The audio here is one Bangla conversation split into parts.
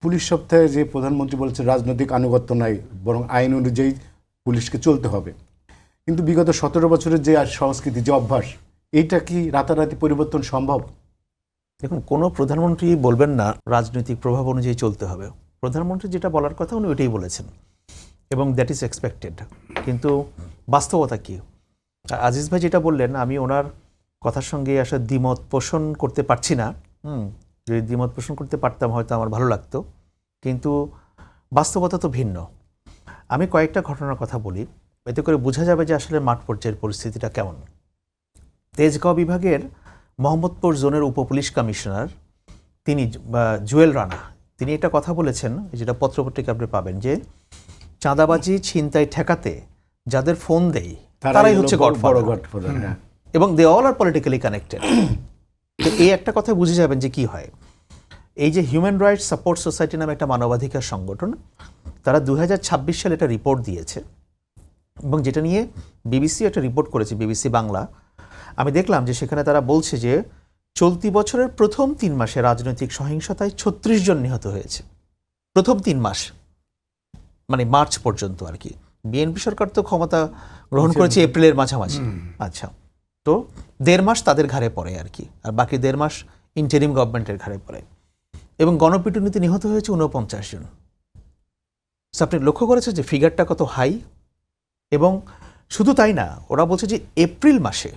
পুলিশ সপ্তাহে যে প্রধানমন্ত্রী বলেছে রাজনৈতিক আনুগত্য নাই, বরং আইন অনুযায়ী পুলিশকে চলতে হবে, কিন্তু বিগত 17 বছরের যে সংস্কৃতি, যে অভ্যাস, এইটা কি রাতারাতি পরিবর্তন সম্ভব? দেখুন, কোনো প্রধানমন্ত্রী বলবেন না রাজনৈতিক প্রভাব অনুযায়ী চলতে হবে। প্রধানমন্ত্রী যেটা বলার কথা উনি ওইটাই বলেছেন এবং দ্যাট ইজ এক্সপেক্টেড। কিন্তু বাস্তবতা কি? আজিজ ভাই যেটা বললেন, আমি ওনার কথার সঙ্গে আসলে দ্বিমত পোষণ করতে পারছি না। যদি দ্বিমত পোষণ করতে পারতাম হয়তো আমার ভালো লাগতো, কিন্তু বাস্তবতা তো ভিন্ন। আমি কয়েকটা ঘটনার কথা বলি, এতে করে বোঝা যাবে যে আসলে মাঠ পর্যায়ের পরিস্থিতিটা কেমন। তেজগাঁও বিভাগের মোহাম্মদপুর জোনের উপপুলিশ কমিশনার তিনি জুয়েল রানা, তিনি একটা কথা বলেছেন, যেটা পত্রপত্রিকা আপনি পাবেন, যে চাঁদাবাজি ছিনতাই ঠেকাতে যাদের ফোন দেয় তারাই হচ্ছে গডফাদার, এবং they all are politically connected. তো এই একটা কথা বুঝে যাবেন যে কি হয়। এই যে হিউম্যান রাইটস সাপোর্ট সোসাইটি নামে একটা মানবাধিকার সংগঠন, তারা 2026 সালে একটা রিপোর্ট দিয়েছে, এবং যেটা নিয়ে বিবিসি একটা রিপোর্ট করেছে, বিবিসি বাংলা। আমি দেখলাম যে সেখানে তারা বলছে যে চলতি বছরের প্রথম 3 মাসে রাজনৈতিক সহিংসতায় 36 জন নিহত হয়েছে। প্রথম 3 মাস মানে মার্চ পর্যন্ত আর কি। বিএনপি সরকার তো ক্ষমতা গ্রহণ করেছে এপ্রিলের মাঝামাঝি। আচ্ছা, তো 1.5 মাস তাদের ঘাড়ে পড়ে আর কি, আর বাকি 1.5 মাস ইন্টারিম গভর্নমেন্টের ঘাড়ে পড়ে। এবং গণপিটুনিতে নিহত হয়েছে 49 জন। আপনি লক্ষ্য করেছেন যে ফিগারটা কত হাই। এবং শুধু তাই না, ওরা বলছে যে এপ্রিল মাসে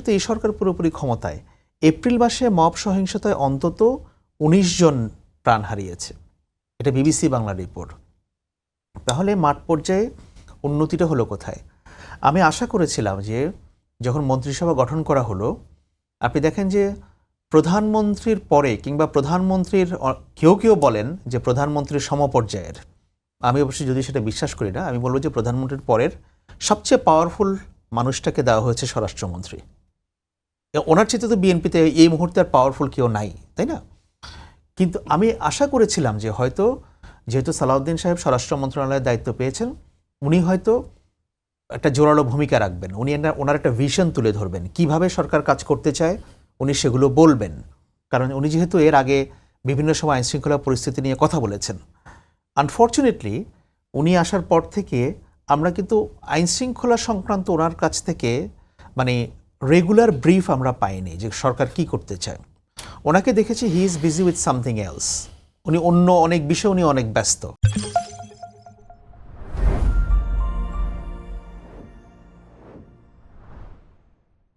তো এই সরকার পুরোপুরি ক্ষমতায়, এপ্রিল মাসে মব সহিংসতায় অন্তত 19 জন প্রাণ হারিয়েছে। এটা বিবিসি বাংলা রিপোর্ট। তাহলে মাঠ পর্যায়ে উন্নতিটা হলো কোথায়? আমি আশা করেছিলাম যে যখন মন্ত্রিসভা গঠন করা হলো, আপনি দেখেন যে প্রধানমন্ত্রীর পরে, কিংবা প্রধানমন্ত্রীর কেউ বলেন যে প্রধানমন্ত্রীর সমপর্যায়ের, আমি অবশ্যই যদি সেটা বিশ্বাস করি না, আমি বলবো যে প্রধানমন্ত্রীর পরের সবচেয়ে পাওয়ারফুল মানুষটাকে দেওয়া হয়েছে স্বরাষ্ট্রমন্ত্রী। ওনার চেয়ে তো বিএনপিতে এই মুহূর্তে আর পাওয়ারফুল কেউ নাই, তাই না? কিন্তু আমি আশা করেছিলাম যে হয়তো, যেহেতু সালাউদ্দিন সাহেব স্বরাষ্ট্র মন্ত্রণালয়ের দায়িত্ব পেয়েছেন, উনি হয়তো একটা জোরালো ভূমিকা রাখবেন, ওনার একটা ভিশন তুলে ধরবেন, কিভাবে সরকার কাজ করতে চায় উনি সেগুলো বলবেন। কারণ উনি যেহেতু এর আগে বিভিন্ন সময় আইনশৃঙ্খলা পরিস্থিতি নিয়ে কথা বলেছেন। আনফর্চুনেটলি উনি আসার পর থেকে আমরা কিন্তু আইনশৃঙ্খলা সংক্রান্ত ওনার কাছ থেকে মানে রেগুলার ব্রিফ আমরা পাইনি যে সরকার কি করতে চায়। ওনাকে দেখেছি he is busy with something else, উনি অন্য অনেক বিষয়ে উনি অনেক ব্যস্ত।